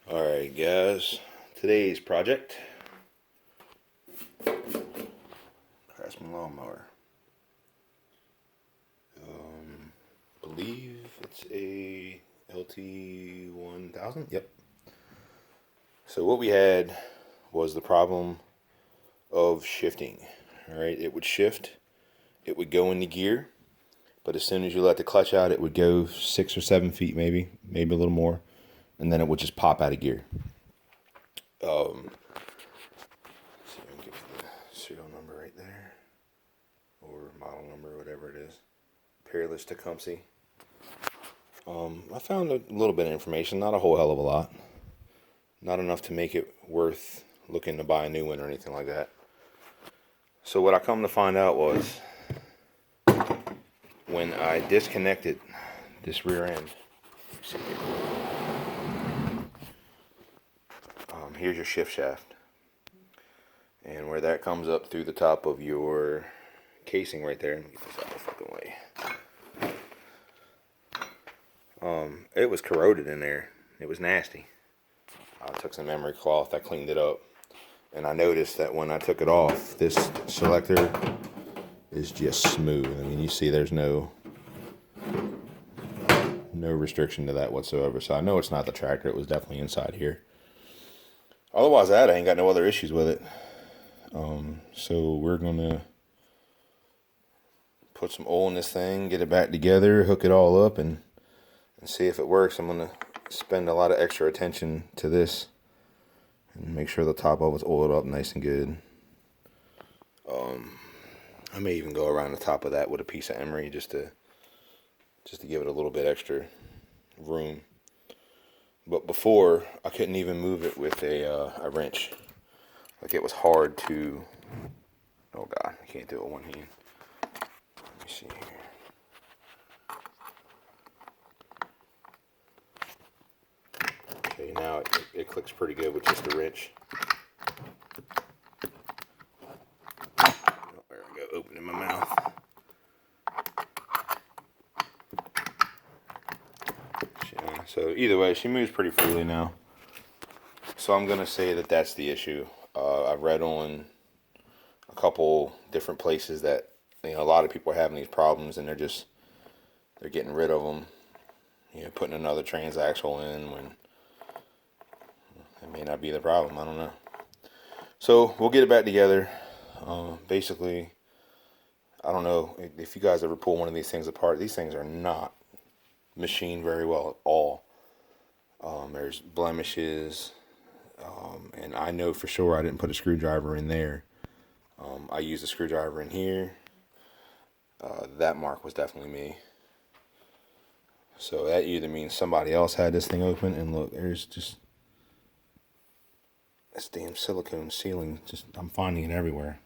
Alright guys, today's project, Craftsman lawnmower. I believe it's a LT1000, yep. So what we had was the problem of shifting. Alright, it would shift, it would go into gear, but as soon as you let the clutch out, it would go 6 or 7 feet maybe a little more, and then it would just pop out of gear. See if I can give you the serial number right there, or model number, whatever it is. Peerless Tecumseh. I found a little bit of information, not a whole hell of a lot. Not enough to make it worth looking to buy a new one or anything like that. So what I come to find out was, when I disconnected this rear end, here's your shift shaft, and where that comes up through the top of your casing right there, get this out of the fucking way. It was corroded in there. It was nasty. I took some memory cloth, I cleaned it up, and I noticed that when I took it off, this selector is just smooth. I mean, you see there's no restriction to that whatsoever. So I know it's not the tractor, it was definitely inside here. Otherwise that, I ain't got no other issues with it. So we're gonna put some oil in this thing, get it back together, hook it all up, and see if it works. I'm gonna spend a lot of extra attention to this and make sure the top of it's oiled up nice and good. I may even go around the top of that with a piece of emery just to give it a little bit extra room. But before, I couldn't even move it with a wrench. Like, it was hard to, oh god, I can't do it with one hand. Let me see here. Okay, now it clicks pretty good with just a wrench. Oh, there we go, opening my mouth. So either way, she moves pretty freely now. So I'm gonna say that that's the issue. I've read on a couple different places that, you know, a lot of people are having these problems, and they're getting rid of them. You know, putting another transaxle in when it may not be the problem. I don't know. So we'll get it back together. Basically, I don't know if you guys ever pull one of these things apart. These things are not machined very well at all. There's blemishes, and I know for sure I didn't put a screwdriver in there. I used a screwdriver in here. That mark was definitely me. So that either means somebody else had this thing open, and look, there's just this damn silicone sealing. Just, I'm finding it everywhere.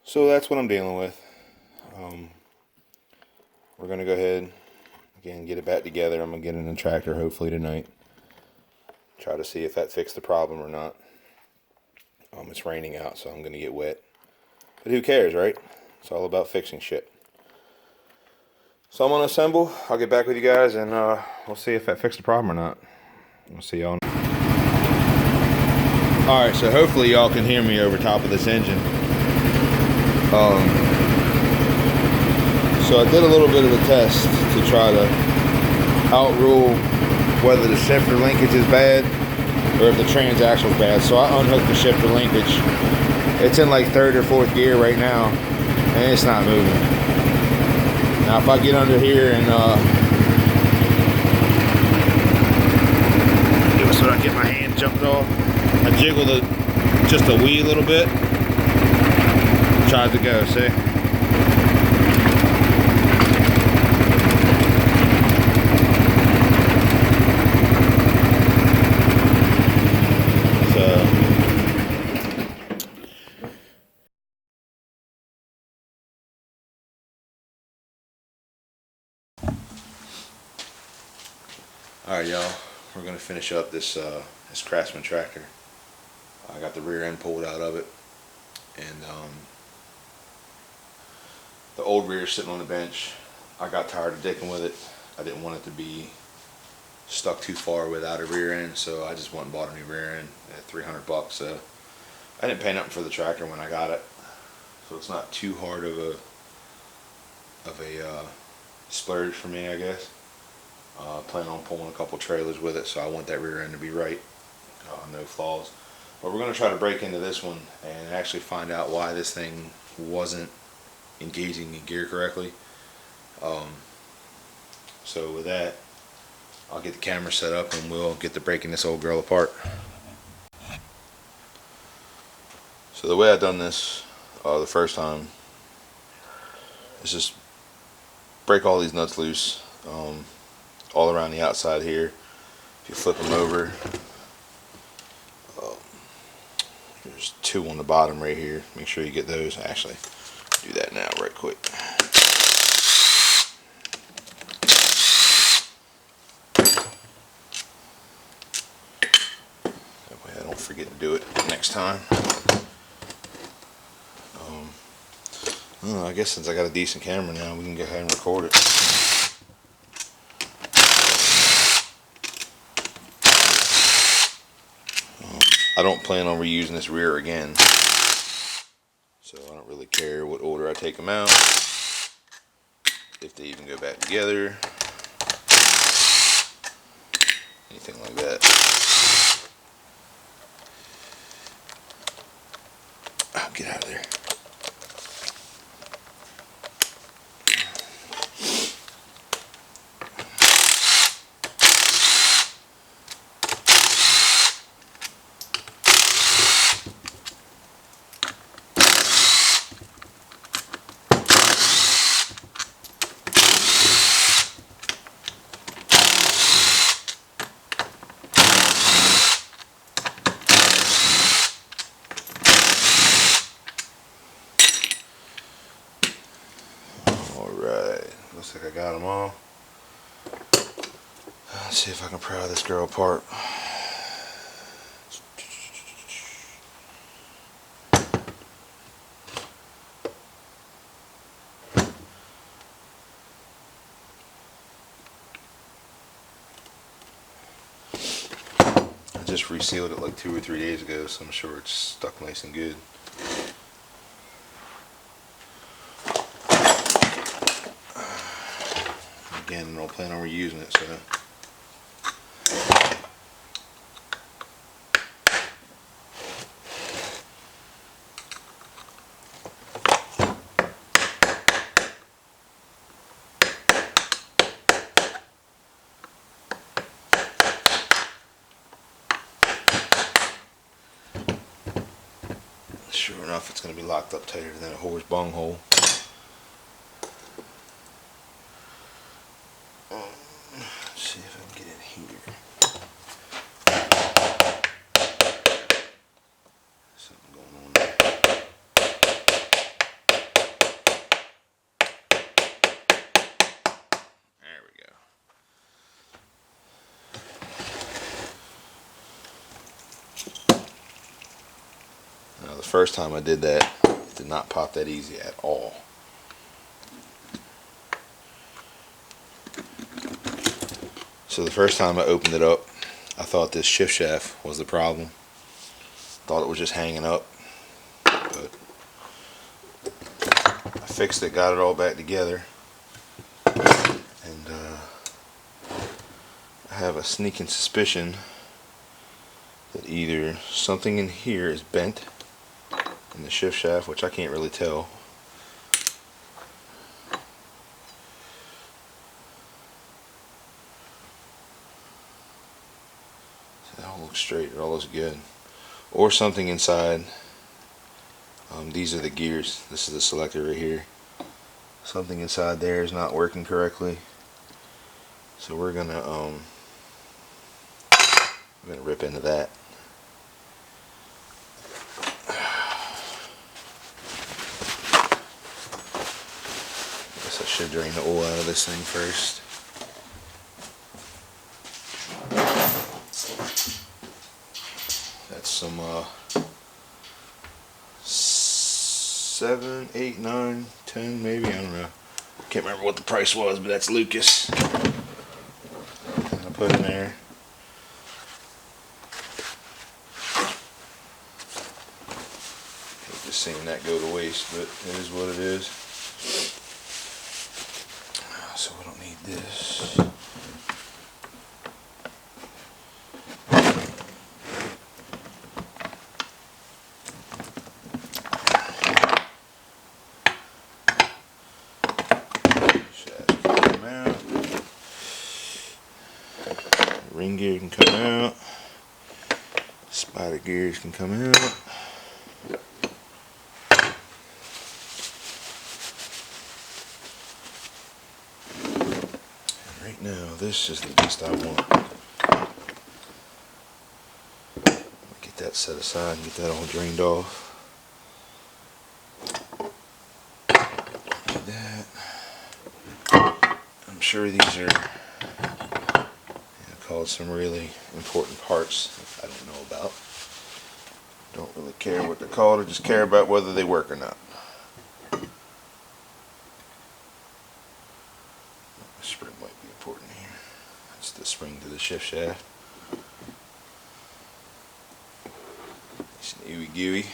So that's what I'm dealing with. We're gonna go ahead again, get it back together. I'm gonna get in the tractor hopefully tonight. Try to see if that fixed the problem or not. It's raining out, so I'm gonna get wet. But who cares, right? It's all about fixing shit. So I'm gonna assemble. I'll get back with you guys, and we'll see if that fixed the problem or not. We'll see y'all. Alright, so hopefully y'all can hear me over top of this engine. So I did a little bit of a test to try to outrule whether the shifter linkage is bad or if the transaxle is bad. So I unhooked the shifter linkage. It's in like 3rd or 4th gear right now, and it's not moving. Now if I get under here and so I get my hand jumped off, I jiggled it just a wee little bit, tried to go, see? Alright y'all, we're going to finish up this this Craftsman tractor. I got the rear end pulled out of it, and the old rear is sitting on the bench. I got tired of dicking with it. I didn't want it to be stuck too far without a rear end, so I just went and bought a new rear end at $300. So I didn't pay nothing for the tractor when I got it, so it's not too hard of a splurge for me, I guess. Plan on pulling a couple trailers with it, so I want that rear end to be right, no flaws. But we're going to try to break into this one and actually find out why this thing wasn't engaging in gear correctly. So with that, I'll get the camera set up and we'll get to breaking this old girl apart. So the way I done this the first time is just break all these nuts loose, all around the outside here. If you flip them over, there's two on the bottom right here. Make sure you get those. Actually, do that now right quick. That way I don't forget to do it next time. I guess since I got a decent camera now, we can go ahead and record it. I don't plan on reusing this rear again, so I don't really care what order I take them out, if they even go back together, anything like that. Oh, get out of there. Alright, looks like I got them all. Let's see if I can pry this girl apart. I just resealed it like 2 or 3 days ago, so I'm sure it's stuck nice and good. Again, I don't plan on reusing it, so. Sure enough, it's going to be locked up tighter than a horse bunghole. Let's see if I can get in here. Something going on there. There we go. Now, the first time I did that, it did not pop that easy at all. So the first time I opened it up, I thought this shift shaft was the problem. Thought it was just hanging up, but I fixed it, got it all back together, and I have a sneaking suspicion that either something in here is bent in the shift shaft, which I can't really tell. It all looks straight, it all looks good. Or something inside. These are the gears. This is the selector right here. Something inside there is not working correctly. So we're gonna rip into that. Guess I should drain the oil out of this thing first. That's some 7, 8, 9, 10 maybe, I don't know. Can't remember what the price was, but that's Lucas. And I put in there. Hate just seeing that go to waste, but it is what it is. So we don't need this. Shaft can come out. Ring gear can come out. Spider gears can come out. Right now, this is the beast I want. Get that set aside and get that all drained off. Like that. I'm sure these are called some really important parts I don't know about. Don't really care what they're called, I just care about whether they work or not. The spring might be important here. That's the spring to the shift shaft. It's an ooey gooey.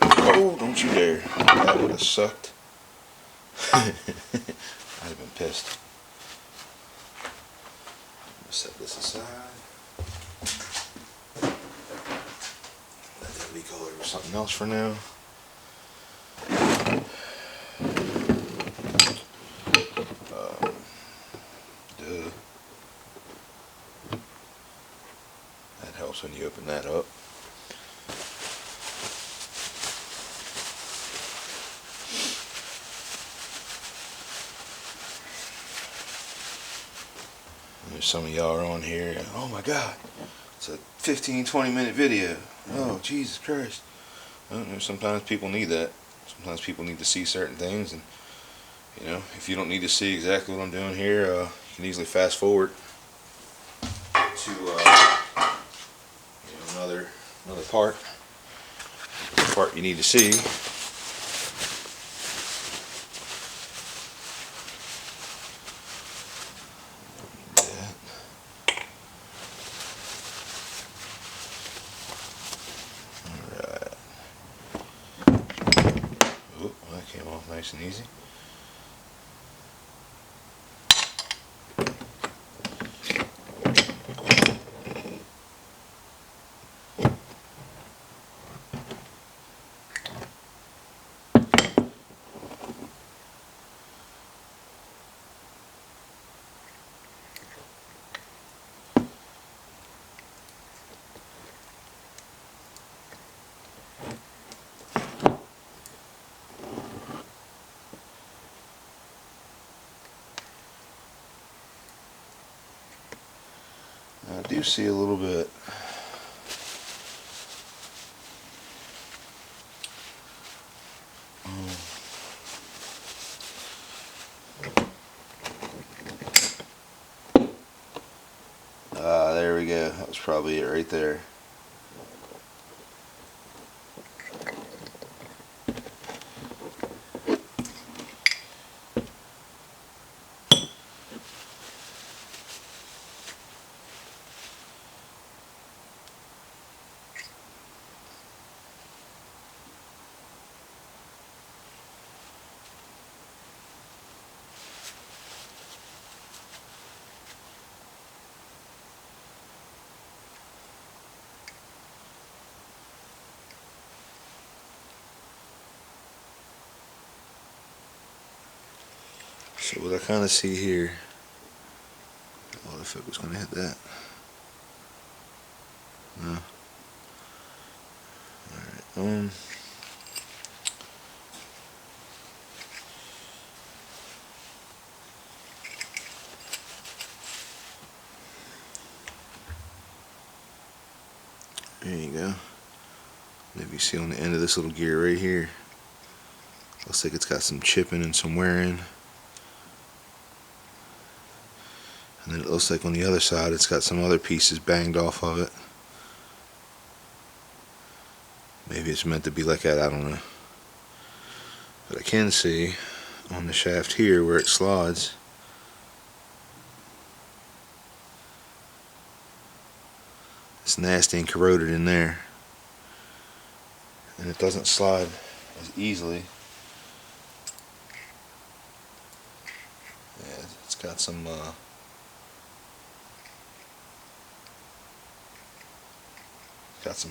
Oh, don't you dare. That would have sucked. I'd have been pissed. Set this aside. Let that be colored with something else for now. That helps when you open that up. There's some of y'all are on here. Oh my God, it's a 15-20 minute video. Oh Jesus Christ! Well, sometimes people need that. Sometimes people need to see certain things, and you know, if you don't need to see exactly what I'm doing here, you can easily fast forward to another part. The part you need to see. Came off nice and easy. I do see a little bit. There we go. That was probably it right there. So what I kind of see here, what if it was going to hit that? No. Alright, there you go. Maybe you see on the end of this little gear right here, looks like it's got some chipping and some wearing. And then it looks like on the other side it's got some other pieces banged off of it. Maybe it's meant to be like that, I don't know. But I can see on the shaft here where it slides, It's nasty and corroded in there, and it doesn't slide as easily. Yeah, it's got some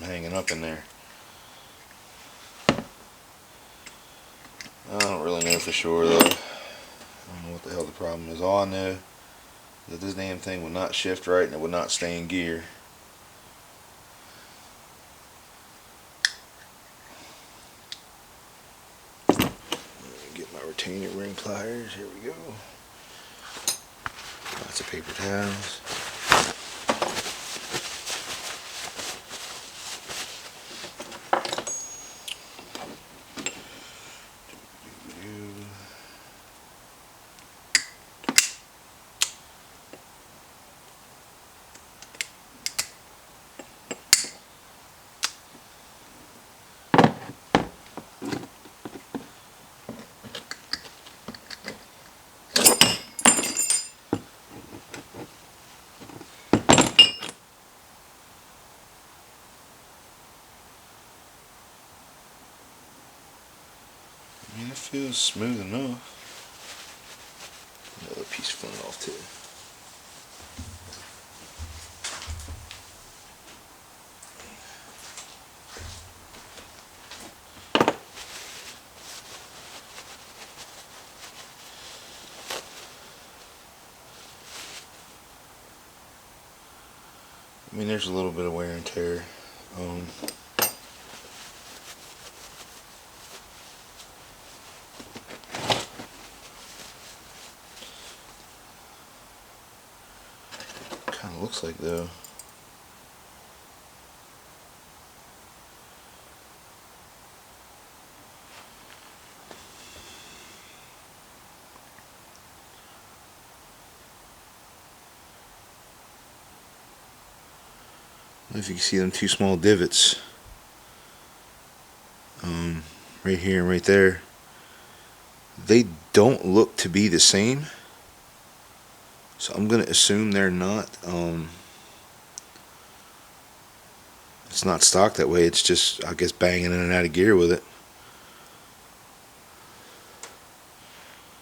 hanging up in there. I don't really know for sure though. I don't know what the hell the problem is. All I know is that this damn thing would not shift right and it would not stay in gear. Get my retainer ring pliers. Here we go. Lots of paper towels. I mean, it feels smooth enough. Another piece falling off too. I mean, there's a little bit of wear and tear. Kind of looks like though. I don't know if you can see them two small divots. Right here and right there. They don't look to be the same. So I'm going to assume they're not. It's not stock that way. It's just, I guess, banging in and out of gear with it.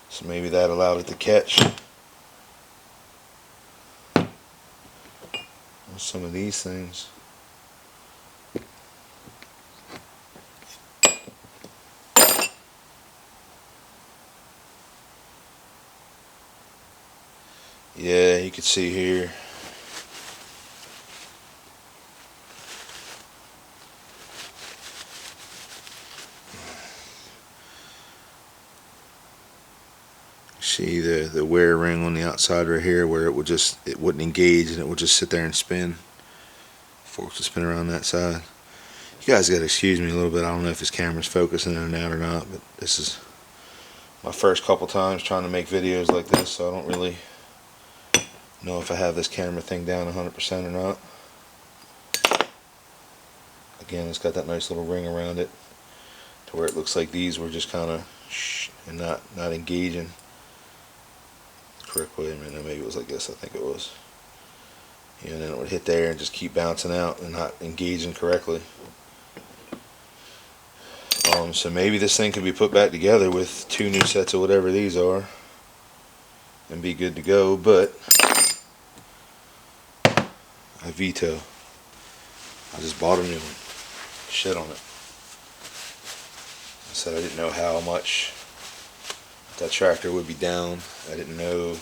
So maybe that allowed it to catch some of these things. Yeah, you can see here. See the wear ring on the outside right here, where it wouldn't engage and it would just sit there and spin. Forks would spin around that side. You guys gotta excuse me a little bit. I don't know if this camera's focusing in and out or not, but this is my first couple times trying to make videos like this, so I don't really know if I have this camera thing down 100% or not. Again, it's got that nice little ring around it to where it looks like these were just kind of and not engaging correctly. I mean, maybe it was like this. I think it was. Yeah, and then it would hit there and just keep bouncing out and not engaging correctly. So maybe this thing could be put back together with 2 new sets of whatever these are and be good to go, but I veto. I just bought a new one. Shit on it. I said I didn't know how much that tractor would be down. I didn't know.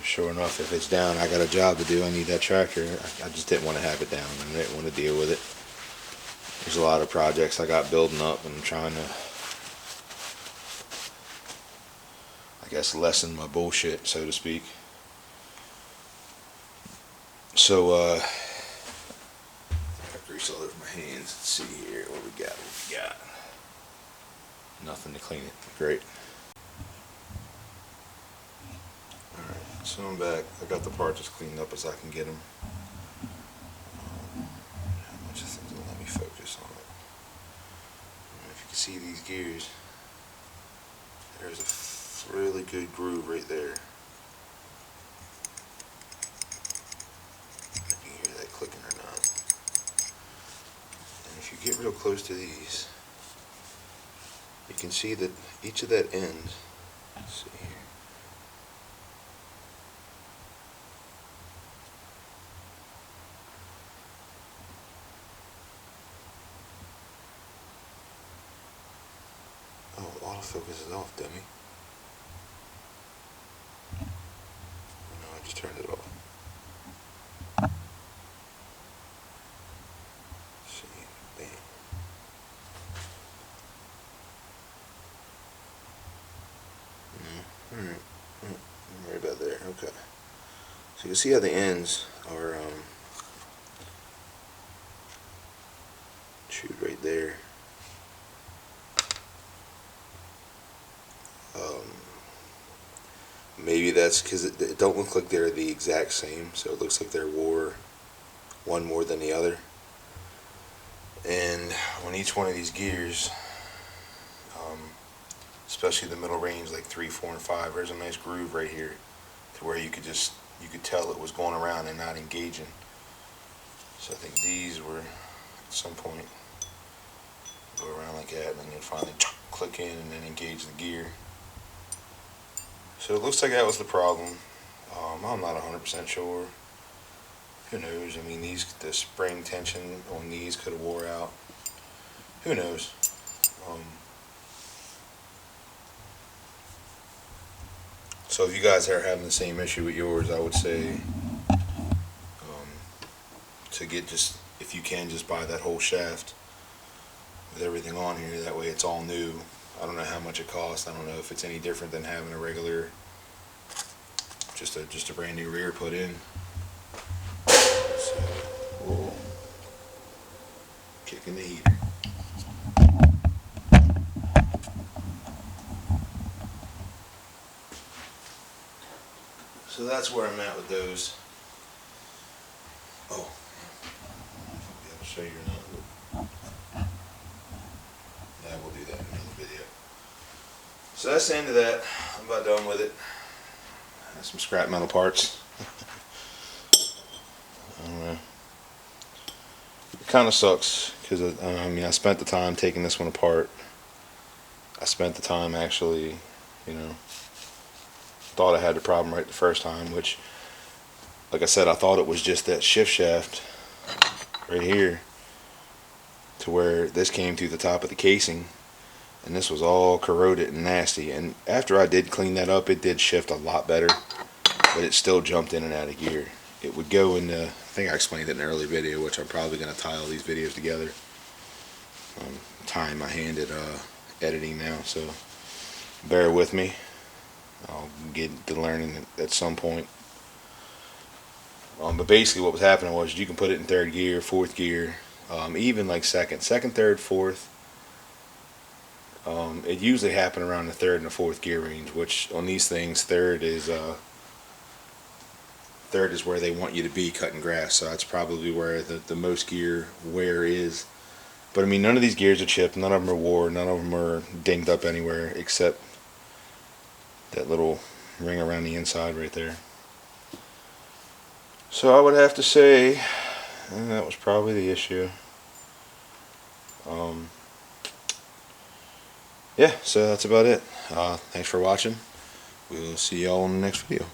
Sure enough, if it's down, I got a job to do. I need that tractor. I just didn't want to have it down. I didn't want to deal with it. There's a lot of projects I got building up, and I'm trying to, I guess, lessen my bullshit, so to speak. So, I have grease all over my hands. Let's see here what we got. Nothing to clean it. Great. Alright, so I'm back. I got the parts as cleaned up as I can get them. How much of things will let me focus on it? If you can see these gears, there's a really good groove right there. You can hear that close to these, you can see that each of that end, let's see here, oh, autofocus is off, dummy. No, I just turned it off. Let's see, bam. Alright, right about there, okay. So you can see how the ends are, shoot right there. Maybe that's because it don't look like they're the exact same, so it looks like they're one more than the other. And on each one of these gears, especially the middle range, like 3, 4, and 5, there's a nice groove right here to where you could tell it was going around and not engaging. So I think these were at some point go around like that, and then you'd finally click in and then engage the gear. So it looks like that was the problem. I'm not 100% sure. Who knows? I mean, the spring tension on these could have wore out. Who knows? So if you guys are having the same issue with yours, I would say to get if you can, just buy that whole shaft with everything on here. That way it's all new. I don't know how much it costs. I don't know if it's any different than having a regular, just a brand new rear put in. So, whoa. Kicking the heater. So that's where I'm at with those. Oh, I'll be able to show you or not. Yeah, we'll do that in another video. So that's the end of that. I'm about done with it. Some scrap metal parts. I don't know. It kind of sucks because I mean, I spent the time taking this one apart. I spent the time actually, thought I had the problem right the first time, which, like I said, I thought it was just that shift shaft right here to where this came through the top of the casing, and this was all corroded and nasty. And after I did clean that up, it did shift a lot better, but it still jumped in and out of gear. It would go in the, I think I explained it in an earlier video, which I'm probably going to tie all these videos together. I'm tying my hand at editing now, so bear with me. I'll get to learning at some point. But basically what was happening was you can put it in third gear, fourth gear, even like second, third, fourth. It usually happened around the third and the fourth gear range, which on these things, third is where they want you to be cutting grass. So that's probably where the most gear wear is. But I mean, none of these gears are chipped, none of them are wore, none of them are dinged up anywhere except that little ring around the inside right there. So I would have to say that was probably the issue. Yeah, so that's about it. Thanks for watching. We'll see y'all in the next video.